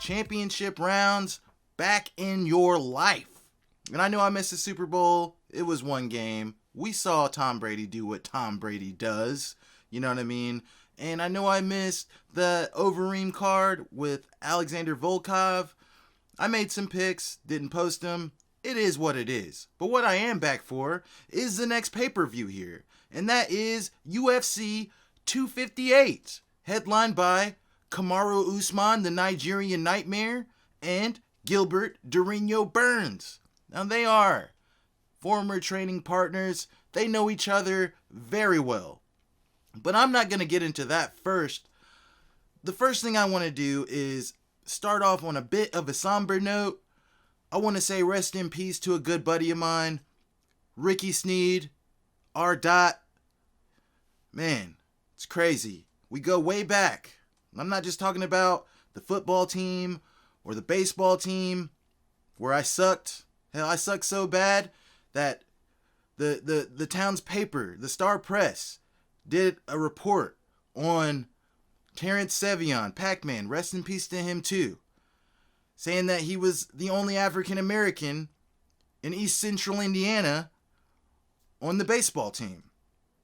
championship rounds back in your life. And I know I missed the Super Bowl. It was one game. We saw Tom Brady do what Tom Brady does. You know what I mean? And I know I missed the Overeem card with Alexander Volkov. I made some picks, didn't post them. It is what it is. But what I am back for is the next pay-per-view here. And that is UFC 258. Headlined by Kamaru Usman, the Nigerian Nightmare, and Gilbert Durinho Burns. Now they are former training partners. They know each other very well. But I'm not going to get into that first. The first thing I want to do is start off on a bit of a somber note. I want to say rest in peace to a good buddy of mine, Ricky Sneed, R. Dot. Man, it's crazy. We go way back. I'm not just talking about the football team or the baseball team where I sucked. Hell, I sucked so bad that the town's paper, the Star Press, did a report on Terrence Sevion, Pac-Man, rest in peace to him too, saying that he was the only African American in East Central Indiana on the baseball team.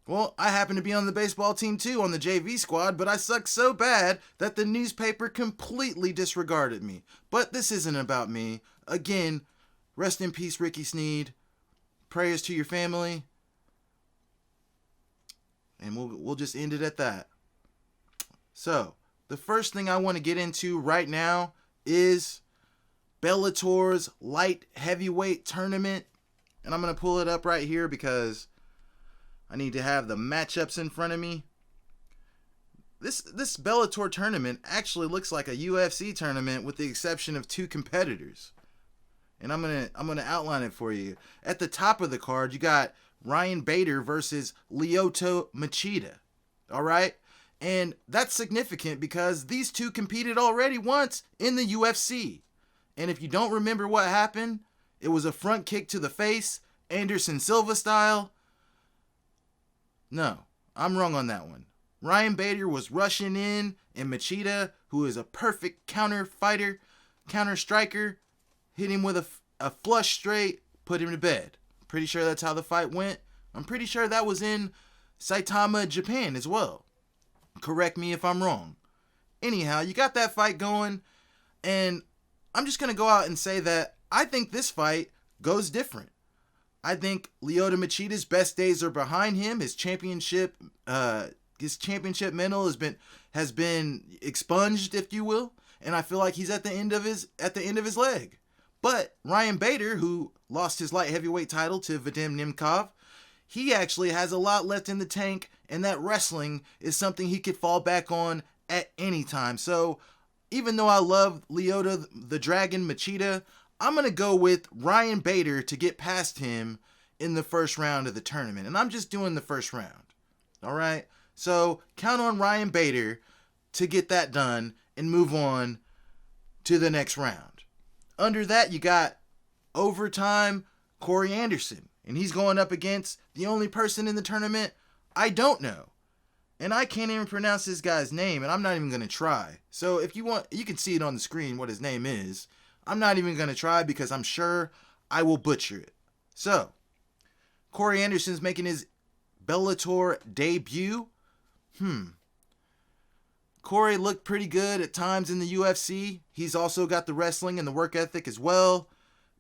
Well, I happen to be on the baseball team too, on the JV squad, but I sucked so bad that the newspaper completely disregarded me. But this isn't about me. Again, rest in peace, Ricky Sneed. Prayers to your family. And we'll just end it at that. So, the first thing I want to get into right now is Bellator's Light-Heavyweight Tournament. And I'm going to pull it up right here because I need to have the matchups in front of me. This Bellator tournament actually looks like a UFC tournament with the exception of two competitors. And I'm gonna outline it for you. At the top of the card, you got Ryan Bader versus Lyoto Machida. All right? And that's significant because these two competed already once in the UFC. And if you don't remember what happened, it was a front kick to the face, Anderson Silva style. No, I'm wrong on that one. Ryan Bader was rushing in, and Machida, who is a perfect counter fighter, counter striker, hit him with a flush straight, put him to bed. Pretty sure that's how the fight went. I'm pretty sure that was in Saitama, Japan as well. Correct me if I'm wrong. Anyhow, you got that fight going, and I'm just going to go out and say that I think this fight goes different. I think Lyoto Machida's best days are behind him. His championship medal has been expunged, if you will, and I feel like he's at the end of his leg. But Ryan Bader, who lost his light heavyweight title to Vadim Nemkov, he actually has a lot left in the tank, and that wrestling is something he could fall back on at any time. So even though I love Lyoto the Dragon Machida, I'm going to go with Ryan Bader to get past him in the first round of the tournament. And I'm just doing the first round. All right? So count on Ryan Bader to get that done and move on to the next round. Under that, you got overtime Corey Anderson. And he's going up against the only person in the tournament I don't know. And I can't even pronounce this guy's name, and I'm not even going to try. So if you want, you can see it on the screen what his name is. I'm not even going to try because I'm sure I will butcher it. So, Corey Anderson's making his Bellator debut. Corey looked pretty good at times in the UFC. He's also got the wrestling and the work ethic as well.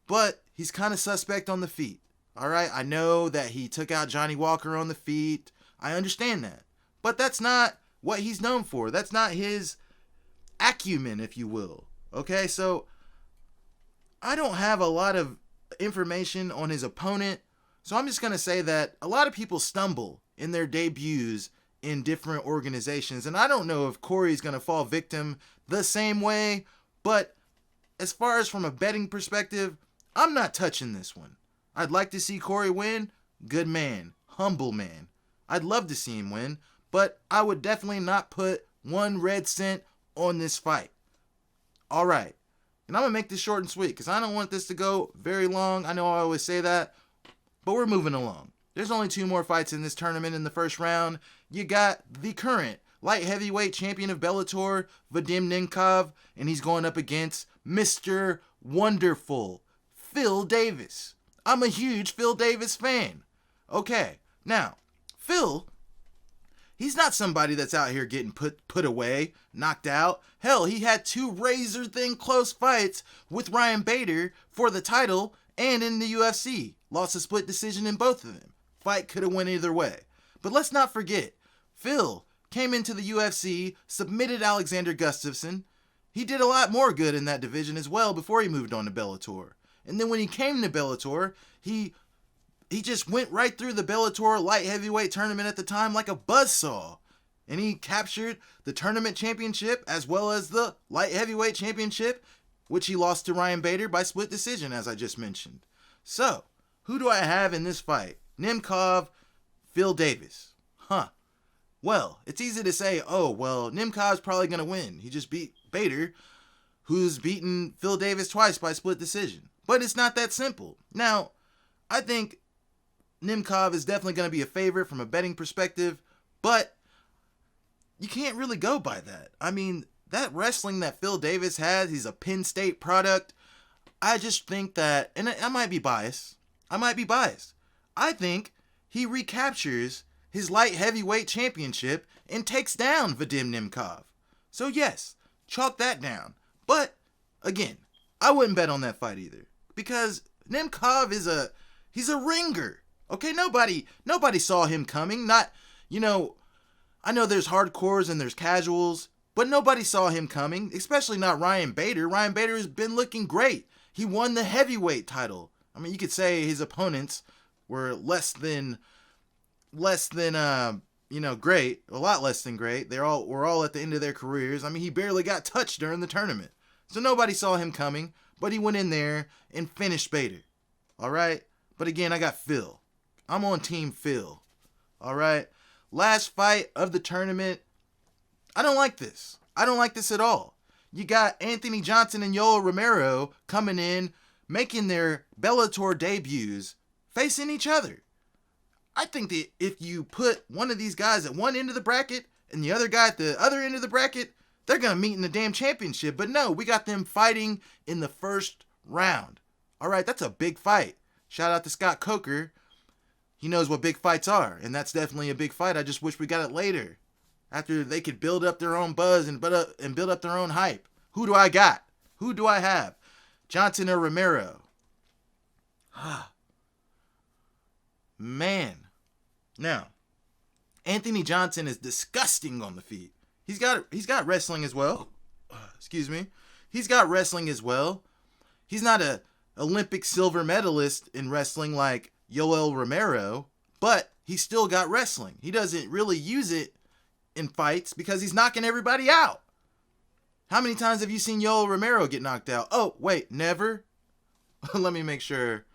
But he's kind of suspect on the feet. Alright, I know that he took out Johnny Walker on the feet. I understand that. But that's not what he's known for. That's not his acumen, if you will. Okay, so I don't have a lot of information on his opponent. So I'm just going to say that a lot of people stumble in their debuts in different organizations. And I don't know if Corey's going to fall victim the same way. But as far as from a betting perspective, I'm not touching this one. I'd like to see Corey win. Good man. Humble man. I'd love to see him win. But I would definitely not put 1 red cent on this fight. All right. And I'm going to make this short and sweet because I don't want this to go very long. I know I always say that. But we're moving along. There's only 2 more fights in this tournament in the first round. You got the current light heavyweight champion of Bellator, Vadim Nemkov, and he's going up against Mr. Wonderful, Phil Davis. I'm a huge Phil Davis fan. Okay, now, Phil, he's not somebody that's out here getting put away, knocked out. Hell, he had 2 razor-thin close fights with Ryan Bader for the title and in the UFC. Lost a split decision in both of them. Fight could have went either way. But let's not forget, Phil came into the UFC, submitted Alexander Gustafsson. He did a lot more good in that division as well before he moved on to Bellator. And then when he came to Bellator, he just went right through the Bellator Light-Heavyweight tournament at the time like a buzzsaw. And he captured the tournament championship as well as the Light-Heavyweight championship, which he lost to Ryan Bader by split decision, as I just mentioned. So, who do I have in this fight? Nemkov, Phil Davis. Well, it's easy to say, oh, well, Nemkov's probably going to win. He just beat Bader, who's beaten Phil Davis twice by split decision. But it's not that simple. Now, I think Nemkov is definitely going to be a favorite from a betting perspective, but you can't really go by that. I mean, that wrestling that Phil Davis has, he's a Penn State product. I just think that, and I might be biased. I think he recaptures his light heavyweight championship and takes down Vadim Nemkov. So yes, chalk that down. But again, I wouldn't bet on that fight either, because Nemkov he's a ringer. Okay, nobody saw him coming. Not, I know there's hardcores and there's casuals, but nobody saw him coming, especially not Ryan Bader. Ryan Bader has been looking great. He won the heavyweight title. I mean, you could say his opponents were less than great, a lot less than great. Were all at the end of their careers. I mean, he barely got touched during the tournament. So nobody saw him coming, but he went in there and finished Bader. All right? But again, I got Phil. I'm on Team Phil. All right? Last fight of the tournament. I don't like this. I don't like this at all. You got Anthony Johnson and Yoel Romero coming in, making their Bellator debuts, facing each other. I think that if you put one of these guys at one end of the bracket and the other guy at the other end of the bracket, they're going to meet in the damn championship. But no, we got them fighting in the first round. All right, that's a big fight. Shout out to Scott Coker. He knows what big fights are, and that's definitely a big fight. I just wish we got it later, after they could build up their own buzz and build up their own hype. Who do I got? Who do I have? Johnson or Romero? Man. Now, Anthony Johnson is disgusting on the feet. He's got wrestling as well. Excuse me. He's got wrestling as well. He's not a Olympic silver medalist in wrestling like Yoel Romero, but he's still got wrestling. He doesn't really use it in fights because he's knocking everybody out. How many times have you seen Yoel Romero get knocked out? Oh, wait, never? Let me make sure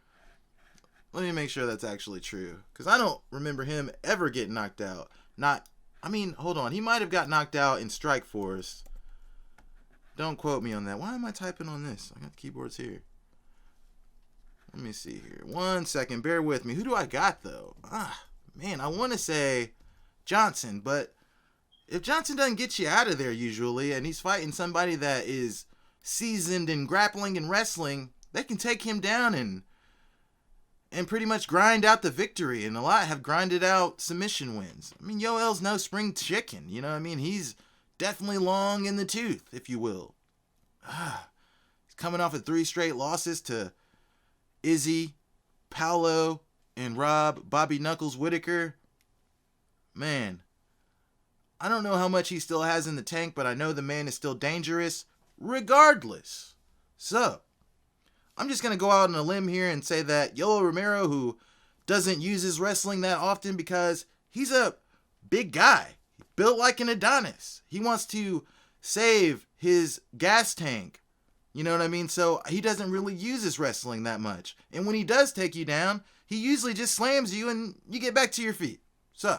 that's actually true, because I don't remember him ever getting knocked out. Hold on. He might have got knocked out in Strikeforce. Don't quote me on that. Why am I typing on this? I got the keyboards here. Let me see here. 1 second. Bear with me. Who do I got, though? Man, I want to say Johnson, but if Johnson doesn't get you out of there usually, and he's fighting somebody that is seasoned in grappling and wrestling, they can take him down and pretty much grind out the victory, and a lot have grinded out submission wins. I mean, Yoel's no spring chicken, you know what I mean? He's definitely long in the tooth, if you will. He's coming off of 3 straight losses to Izzy, Paolo, and Bobby Knuckles Whitaker. Man, I don't know how much he still has in the tank, but I know the man is still dangerous regardless. So, I'm just going to go out on a limb here and say that Yoel Romero, who doesn't use his wrestling that often because he's a big guy, built like an Adonis. He wants to save his gas tank. You know what I mean? So he doesn't really use his wrestling that much. And when he does take you down, he usually just slams you and you get back to your feet. So,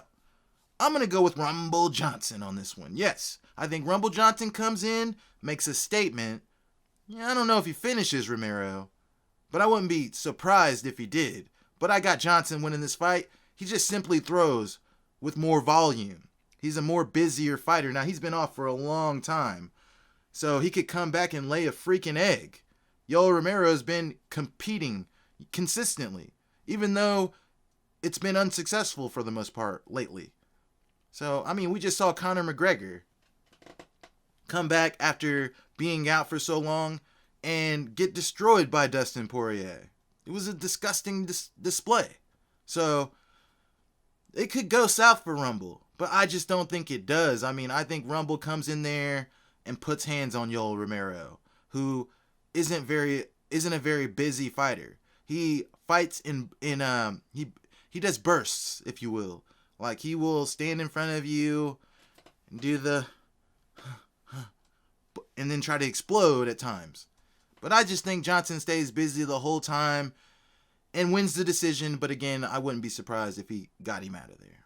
I'm going to go with Rumble Johnson on this one. Yes, I think Rumble Johnson comes in, makes a statement. Yeah, I don't know if he finishes Romero, but I wouldn't be surprised if he did. But I got Johnson winning this fight. He just simply throws with more volume. He's a more busier fighter. Now, he's been off for a long time, so he could come back and lay a freaking egg. Yoel Romero's been competing consistently, even though it's been unsuccessful for the most part lately. So, I mean, we just saw Conor McGregor come back after being out for so long and get destroyed by Dustin Poirier. It was a disgusting display. So, it could go south for Rumble, but I just don't think it does. I mean, I think Rumble comes in there and puts hands on Yoel Romero, who isn't a very busy fighter. He fights he does bursts, if you will. Like, he will stand in front of you and do the and then try to explode at times. But I just think Johnson stays busy the whole time and wins the decision. But again, I wouldn't be surprised if he got him out of there.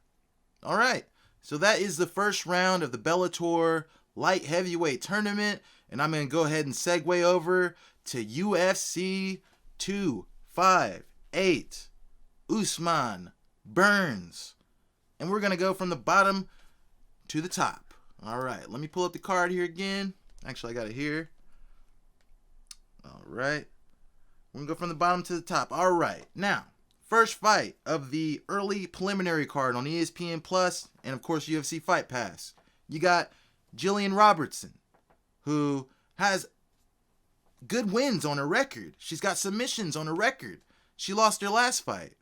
All right. So that is the first round of the Bellator Light-Heavyweight tournament. And I'm going to go ahead and segue over to UFC 258. Usman, Burns. And we're going to go from the bottom to the top. All right. Let me pull up the card here again. Actually, I got it here. All right. We're going to go from the bottom to the top. All right. Now, first fight of the early preliminary card on ESPN Plus and, of course, UFC Fight Pass. You got Jillian Robertson, who has good wins on her record. She's got submissions on her record. She lost her last fight.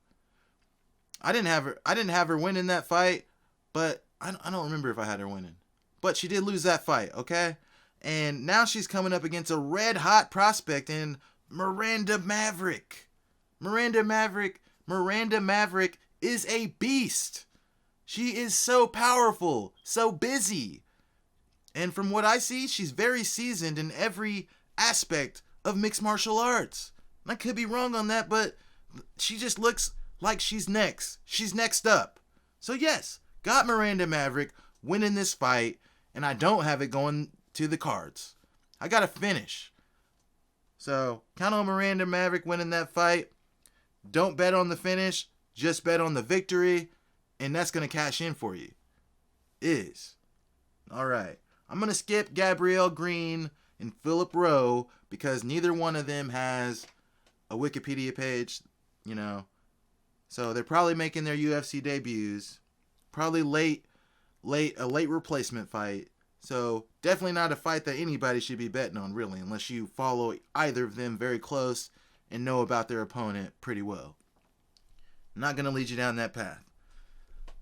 I didn't have her winning that fight, but I don't remember if I had her winning. But she did lose that fight, okay? And now she's coming up against a red-hot prospect in Miranda Maverick. Miranda Maverick is a beast. She is so powerful, so busy. And from what I see, she's very seasoned in every aspect of mixed martial arts. I could be wrong on that, but she just looks like she's next. She's next up. So yes, got Miranda Maverick winning this fight, and I don't have it going to the cards. I got to finish. So count on Miranda Maverick winning that fight. Don't bet on the finish. Just bet on the victory, and that's going to cash in for you. All right. I'm going to skip Gabrielle Green and Philip Rowe because neither one of them has a Wikipedia page, you know. So they're probably making their UFC debuts. Probably a late replacement fight. So definitely not a fight that anybody should be betting on, really, unless you follow either of them very close and know about their opponent pretty well. I'm not going to lead you down that path.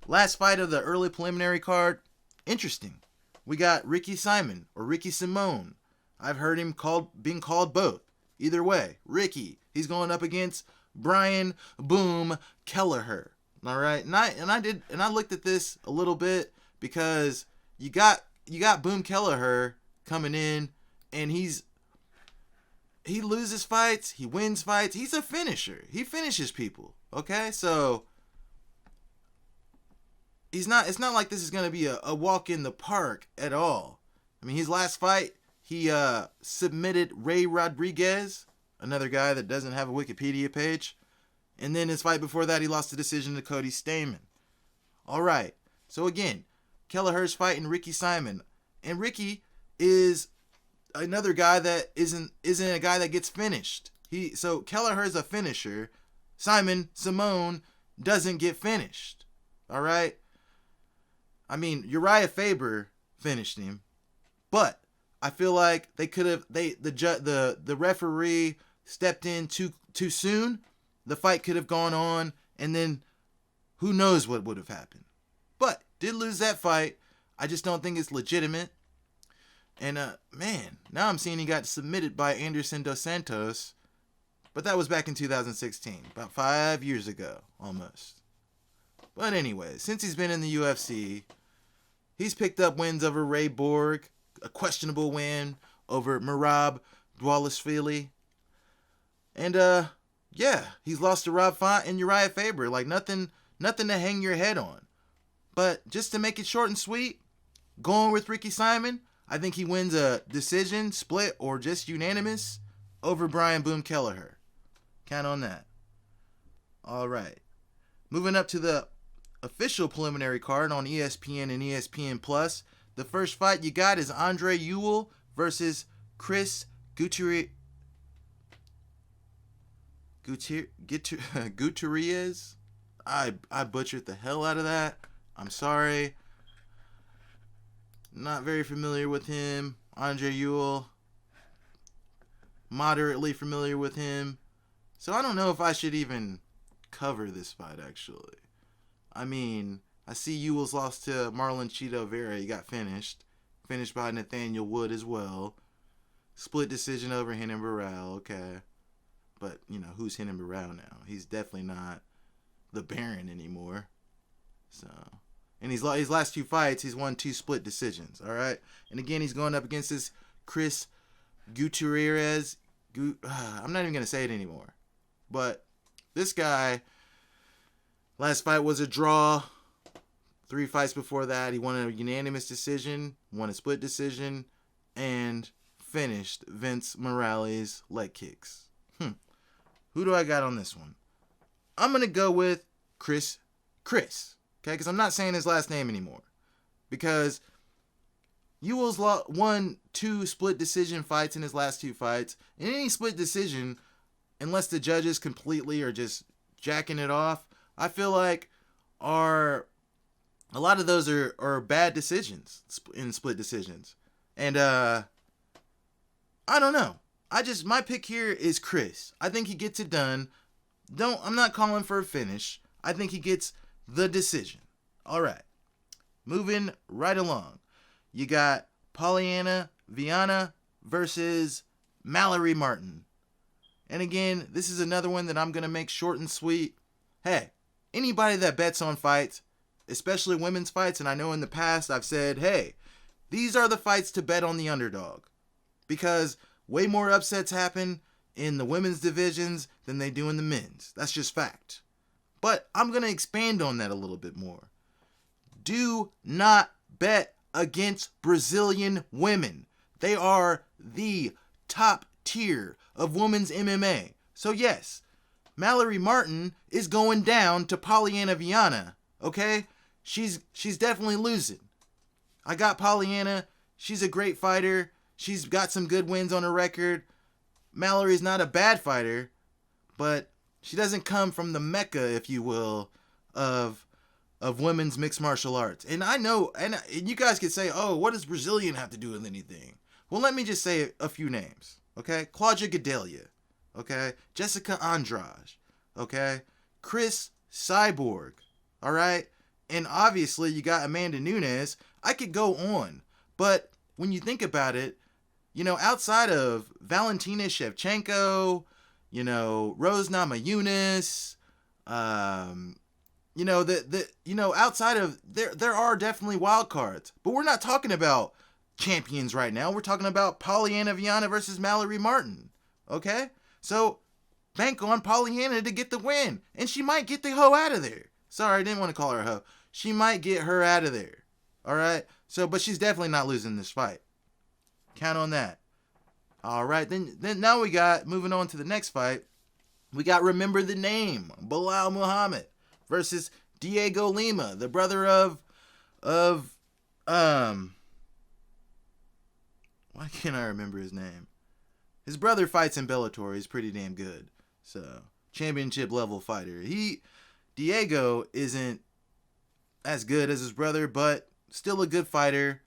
Last fight of the early preliminary card. Interesting. We got Ricky Simon or Ricky Simone. I've heard him being called both. Either way, Ricky. He's going up against Brian Boom Kelleher. All right, and I looked at this a little bit because you got Boom Kelleher coming in, and he loses fights, he wins fights. He's a finisher. He finishes people. Okay, so it's not like this is gonna be a walk in the park at all. I mean, his last fight, he submitted Ray Rodriguez, another guy that doesn't have a Wikipedia page. And then his fight before that, he lost the decision to Cody Stamann. All right. So again, Kelleher's fighting Ricky Simon. And Ricky is another guy that isn't a guy that gets finished. So Kelleher's a finisher. Simone doesn't get finished. All right. I mean, Uriah Faber finished him, but I feel like they could have the referee stepped in too soon. The fight could have gone on, and then who knows what would have happened. But did lose that fight. I just don't think it's legitimate. And man, now I'm seeing he got submitted by Anderson Dos Santos, but that was back in 2016, about 5 years ago almost. But anyway, since he's been in the UFC, he's picked up wins over Ray Borg, a questionable win over Merab Dvalishvili. And yeah, he's lost to Rob Font and Uriah Faber. Like nothing to hang your head on. But just to make it short and sweet, going with Ricky Simon, I think he wins a decision, split, or just unanimous over Brian Boom Kelleher. Count on that. All right. Moving up to the official preliminary card on ESPN and ESPN Plus. The first fight you got is Andre Ewell versus Chris Gutierrez. I butchered the hell out of that. I'm sorry. Not very familiar with him. Andre Ewell. Moderately familiar with him. So I don't know if I should even cover this fight, actually. I mean, I see Ewell's lost to Marlon Chito Vera. He got finished. Finished by Nathaniel Wood as well. Split decision over Renan Barão. Okay. But, you know, who's Renan Barão now? He's definitely not the Baron anymore. So, and his last 2 fights, he's won 2 split decisions. All right. And again, he's going up against this Chris Gutierrez. I'm not even going to say it anymore. But this guy, last fight was a draw. 3 fights before that, he won a unanimous decision, won a split decision, and finished Vince Morales' leg kicks. Who do I got on this one? I'm going to go with Chris. Okay, because I'm not saying his last name anymore. Because Ewell's won 2 split decision fights in his last 2 fights. In any split decision, unless the judges completely are just jacking it off, I feel like a lot of those are bad decisions in split decisions. And I don't know. My pick here is Chris. I think he gets it done. I'm not calling for a finish. I think he gets the decision. All right. Moving right along. You got Polyana Viana versus Mallory Martin. And again, this is another one that I'm going to make short and sweet. Hey, anybody that bets on fights, especially women's fights, and I know in the past I've said, hey, these are the fights to bet on the underdog. Because way more upsets happen in the women's divisions than they do in the men's. That's just fact. But I'm going to expand on that a little bit more. Do not bet against Brazilian women. They are the top tier of women's MMA. So yes, Mallory Martin is going down to Polyana Viana. Okay? She's definitely losing. I got Polyana. She's a great fighter. She's got some good wins on her record. Mallory's not a bad fighter, but she doesn't come from the mecca, if you will, of women's mixed martial arts. And I know, and you guys could say, oh, what does Brazilian have to do with anything? Well, let me just say a few names, okay? Claudia Gadelha, okay? Jessica Andrade, okay? Chris Cyborg, all right? And obviously, you got Amanda Nunes. I could go on, but when you think about it, you know, outside of Valentina Shevchenko, you know, Rose Namajunas, outside of there are definitely wild cards, but we're not talking about champions right now. We're talking about Polyana Viana versus Mallory Martin. Okay, so bank on Polyana to get the win, and she might get the hoe out of there. Sorry, I didn't want to call her a hoe. She might get her out of there. All right. So, but she's definitely not losing this fight. Count on that. All right. Then now we got, moving on to the next fight, we got Remember the Name, Belal Muhammad versus Diego Lima, the brother of why can't I remember his name? His brother fights in Bellator. He's pretty damn good. So, championship level fighter. Diego isn't as good as his brother, but still a good fighter,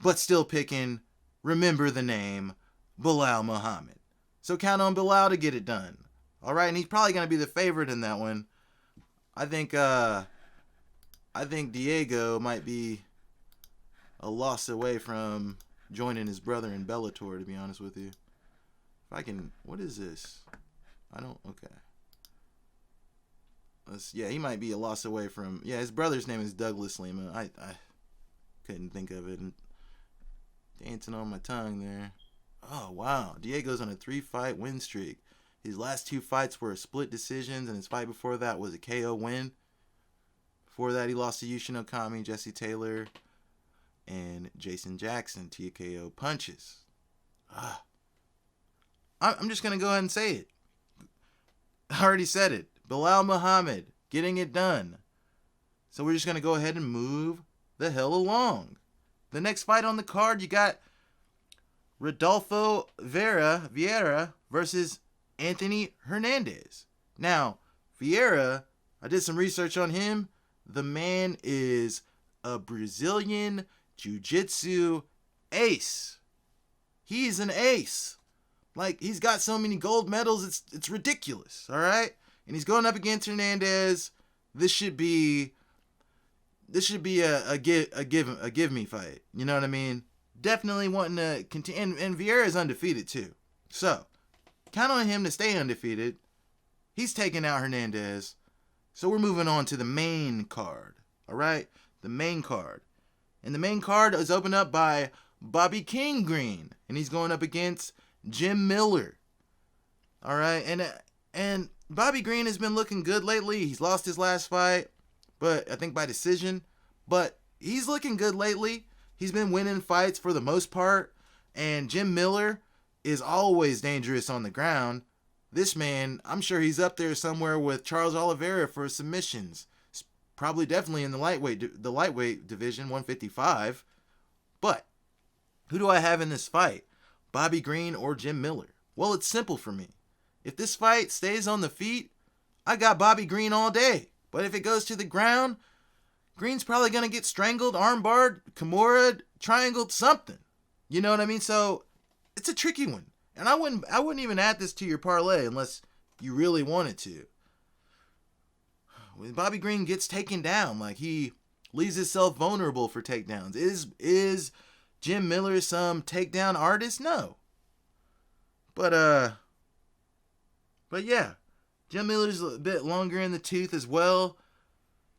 but still picking Remember the Name, Belal Muhammad. So count on Belal to get it done. All right, and he's probably going to be the favorite in that one. I think Diego might be a loss away from joining his brother in Bellator, to be honest with you. If I can, what is this? Okay. He might be a loss away from, his brother's name is Douglas Lima. I couldn't think of it. Dancing on my tongue there. Oh, wow. Diego's on a 3-fight win streak. His last 2 fights were split decisions, and his fight before that was a KO win. Before that, he lost to Yushin Okami, Jesse Taylor, and Jason Jackson, TKO punches. I'm just going to go ahead and say it. I already said it. Belal Muhammad getting it done. So we're just going to go ahead and move the hell along. The next fight on the card, you got Rodolfo Vieira versus Anthony Hernandez. Now, Vieira, I did some research on him. The man is a Brazilian jiu-jitsu ace. He's an ace. Like, he's got so many gold medals, it's ridiculous, all right? And he's going up against Hernandez. This should be a give me fight. You know what I mean? Definitely wanting to continue. And Vieira is undefeated too. So, count on him to stay undefeated. He's taking out Hernandez. So we're moving on to the main card. All right? The main card. And the main card is opened up by Bobby King Green. And he's going up against Jim Miller. All right? And Bobby Green has been looking good lately. He's lost his last fight, but I think by decision. But he's looking good lately. He's been winning fights for the most part. And Jim Miller is always dangerous on the ground. This man, I'm sure he's up there somewhere with Charles Oliveira for submissions. Probably definitely in the lightweight division, 155. But who do I have in this fight? Bobby Green or Jim Miller? Well, it's simple for me. If this fight stays on the feet, I got Bobby Green all day. But if it goes to the ground, Green's probably going to get strangled, armbarred, Kimura, triangled, something. You know what I mean? So it's a tricky one. And I wouldn't even add this to your parlay unless you really wanted to. When Bobby Green gets taken down, like he leaves himself vulnerable for takedowns. Is Jim Miller some takedown artist? No. But yeah, Jim Miller's a bit longer in the tooth as well.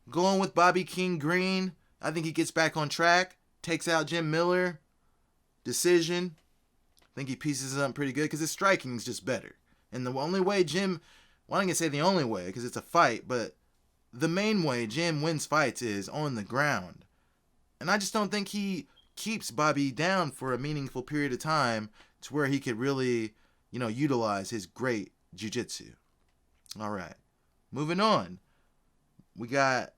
Going with Bobby King Green. I think he gets back on track. Takes out Jim Miller. Decision. I think he pieces it up pretty good because his striking is just better. And the only way Jim, well, I'm going to say the only way because it's a fight, but the main way Jim wins fights is on the ground. And I just don't think he keeps Bobby down for a meaningful period of time to where he could really, utilize his great jiu-jitsu. All right. Moving on. We got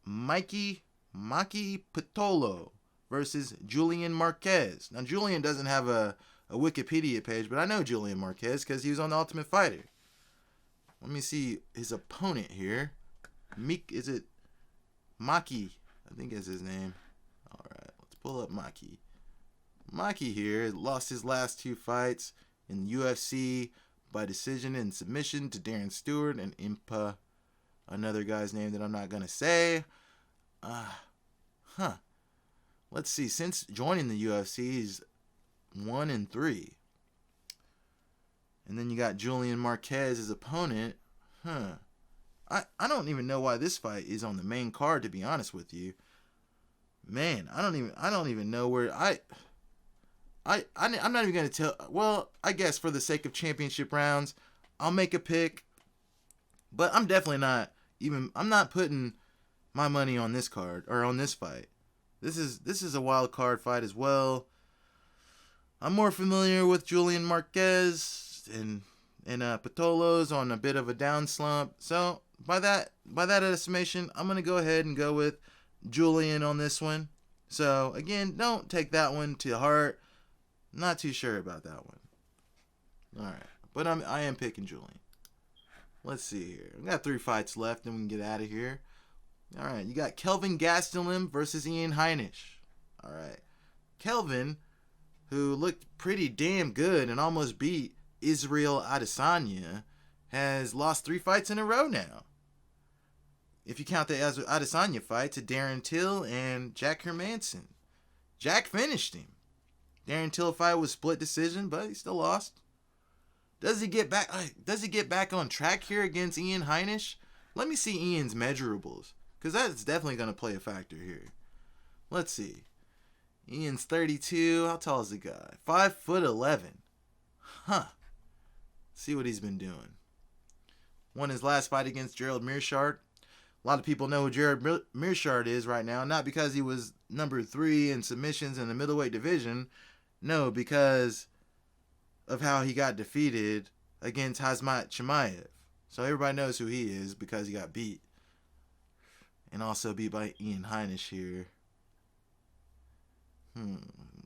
Maki Pitolo versus Julian Marquez. Now, Julian doesn't have a Wikipedia page, but I know Julian Marquez because he was on The Ultimate Fighter. Let me see his opponent here. Is it Maki? I think is his name. All right, let's pull up Maki. Maki here lost his last two fights in the UFC by decision and submission to Darren Stewart and Impa, another guy's name that I'm not going to say. Let's see. Since joining the UFC, he's 1-3. And then you got Julian Marquez as opponent. I don't even know why this fight is on the main card, to be honest with you. Man, I don't even know where I'm not even going to tell. Well, I guess for the sake of championship rounds, I'll make a pick. But I'm definitely I'm not putting my money on this card or on this fight. This is a wild card fight as well. I'm more familiar with Julian Marquez and Pitolo's on a bit of a down slump. So by that estimation, I'm gonna go ahead and go with Julian on this one. So again, don't take that one to heart. Not too sure about that one. All right, but I am picking Julian. Let's see here. We got 3 fights left, and we can get out of here. All right, you got Kelvin Gastelum versus Ian Heinisch. All right, Kelvin, who looked pretty damn good and almost beat Israel Adesanya, has lost 3 fights in a row now. If you count the Adesanya fight to Darren Till and Jack Hermanson. Jack finished him. Darren Till fight was split decision, but he still lost. Does he get back on track here against Ian Heinisch? Let me see Ian's measurables, because that's definitely going to play a factor here. Let's see. Ian's 32. How tall is the guy? 5'11". Let's see what he's been doing. Won his last fight against Gerald Meerschaert. A lot of people know who Gerald Meerschaert is right now, not because he was number 3 in submissions in the middleweight division. No, because of how he got defeated against Khamzat Chimaev. So everybody knows who he is because he got beat. and also beat by Ian Heinisch here.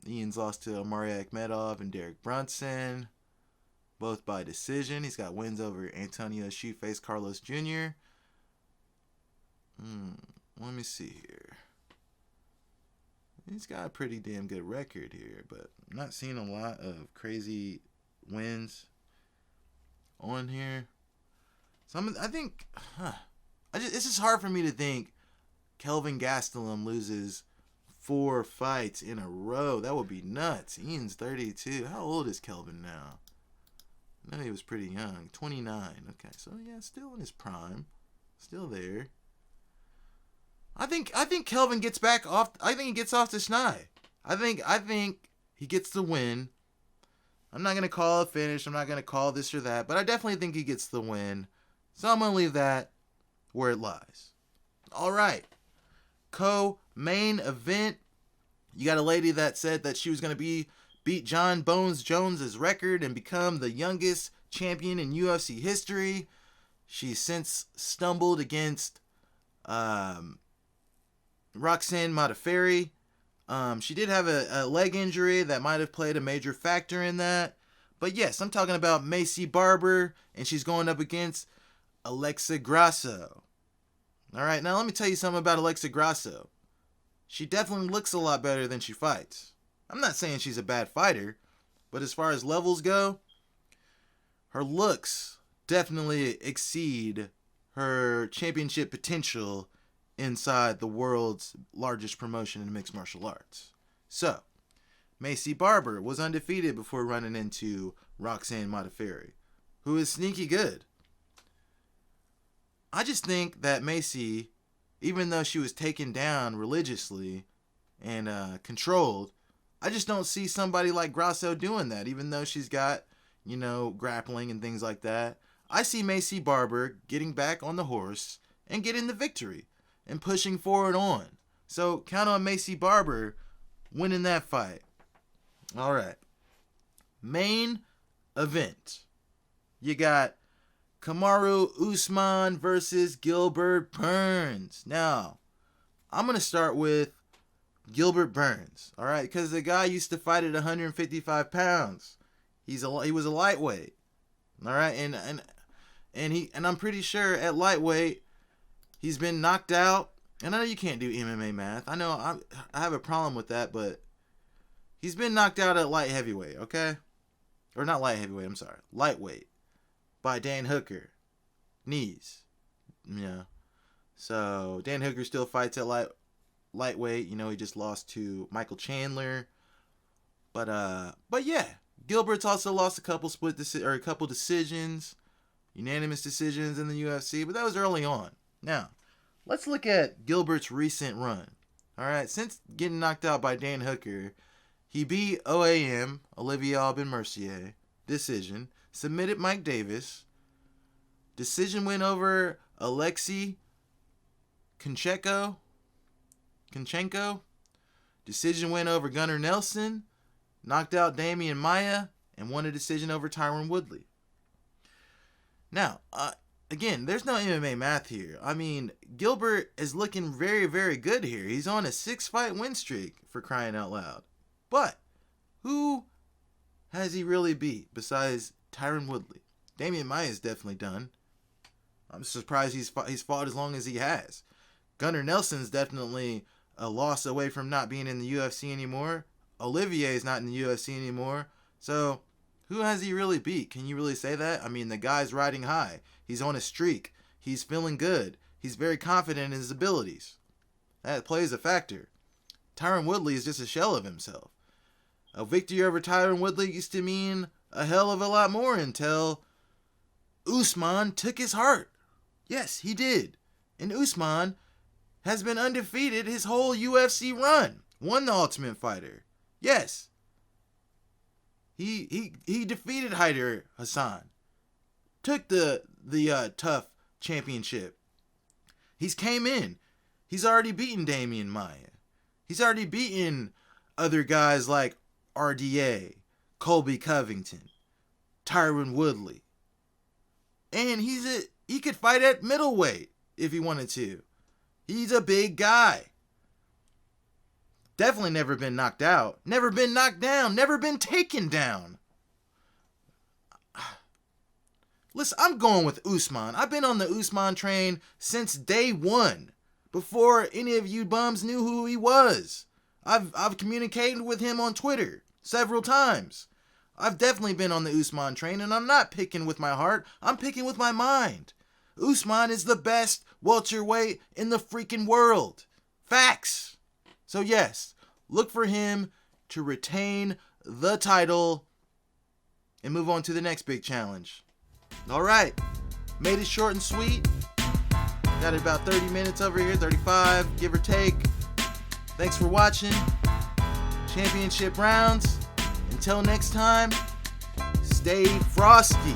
Ian's lost to Omari Akhmedov and Derek Brunson, both by decision. He's got wins over Antonio Shoeface Carlos Jr. Let me see here. He's got a pretty damn good record here, but I'm not seeing a lot of crazy wins on here. So I think, it's just hard for me to think Kelvin Gastelum loses 4 fights in a row. That would be nuts. Ian's 32. How old is Kelvin now? I know he was pretty young. 29. Okay, so yeah, still in his prime. Still there. I think Kelvin gets back off. I think he gets off to Schnei. I think he gets the win. I'm not gonna call a finish. I'm not gonna call this or that, but I definitely think he gets the win. So I'm gonna leave that where it lies. All right. Co-main event. You got a lady that said that she was gonna beat John Bones Jones' record and become the youngest champion in UFC history. She's since stumbled against Roxanne Modafferi. She did have a leg injury that might have played a major factor in that. But yes, I'm talking about Maycee Barber, and she's going up against Alexa Grasso. All right, now let me tell you something about Alexa Grasso. She definitely looks a lot better than she fights. I'm not saying she's a bad fighter, but as far as levels go, her looks definitely exceed her championship potential inside the world's largest promotion in mixed martial arts. So, Maycee Barber was undefeated before running into Roxanne Modafferi, who is sneaky good. I just think that Maycee, even though she was taken down religiously and controlled, I just don't see somebody like Grasso doing that, even though she's got, grappling and things like that. I see Maycee Barber getting back on the horse and getting the victory and pushing forward on. So count on Maycee Barber winning that fight. All right. Main event. You got Kamaru Usman versus Gilbert Burns. Now, I'm going to start with Gilbert Burns. All right, because the guy used to fight at 155 pounds. He was a lightweight. All right, and I'm pretty sure at lightweight he's been knocked out. And I know you can't do MMA math. I know I have a problem with that, but he's been knocked out at light heavyweight, okay? Or not light heavyweight, I'm sorry. Lightweight. By Dan Hooker. Knees. Yeah. So, Dan Hooker still fights at lightweight. He just lost to Michael Chandler. But yeah. Gilbert's also lost a couple decisions. Unanimous decisions in the UFC, but that was early on. Now, let's look at Gilbert's recent run. All right, since getting knocked out by Dan Hooker, he beat OAM, Olivier Aubin-Mercier, decision, submitted Mike Davis, decision win over Alexei Kunchenko, decision win over Gunnar Nelson, knocked out Damian Maia, and won a decision over Tyron Woodley. Now, again, there's no MMA math here. I mean, Gilbert is looking very, very good here. He's on a 6-fight win streak, for crying out loud. But who has he really beat besides Tyron Woodley? Damian Maia is definitely done. I'm surprised he's fought as long as he has. Gunnar Nelson's definitely a loss away from not being in the UFC anymore. Olivier is not in the UFC anymore. So, who has he really beat? Can you really say that? I mean, the guy's riding high. He's on a streak. He's feeling good. He's very confident in his abilities. That plays a factor. Tyron Woodley is just a shell of himself. A victory over Tyron Woodley used to mean a hell of a lot more until Usman took his heart. Yes, he did. And Usman has been undefeated his whole UFC run. Won the Ultimate Fighter. Yes. He defeated Haider Hassan. Took the tough championship. He's came in. He's already beaten Damian Maia. He's already beaten other guys like RDA, Colby Covington, Tyron Woodley. And he could fight at middleweight if he wanted to. He's a big guy. Definitely never been knocked out. Never been knocked down. Never been taken down. Listen, I'm going with Usman. I've been on the Usman train since day one. Before any of you bums knew who he was. I've communicated with him on Twitter several times. I've definitely been on the Usman train, and I'm not picking with my heart. I'm picking with my mind. Usman is the best welterweight in the freaking world. Facts. So yes, look for him to retain the title and move on to the next big challenge. All right, made it short and sweet. Got it about 30 minutes over here, 35, give or take. Thanks for watching. Championship rounds. Until next time, stay frosty.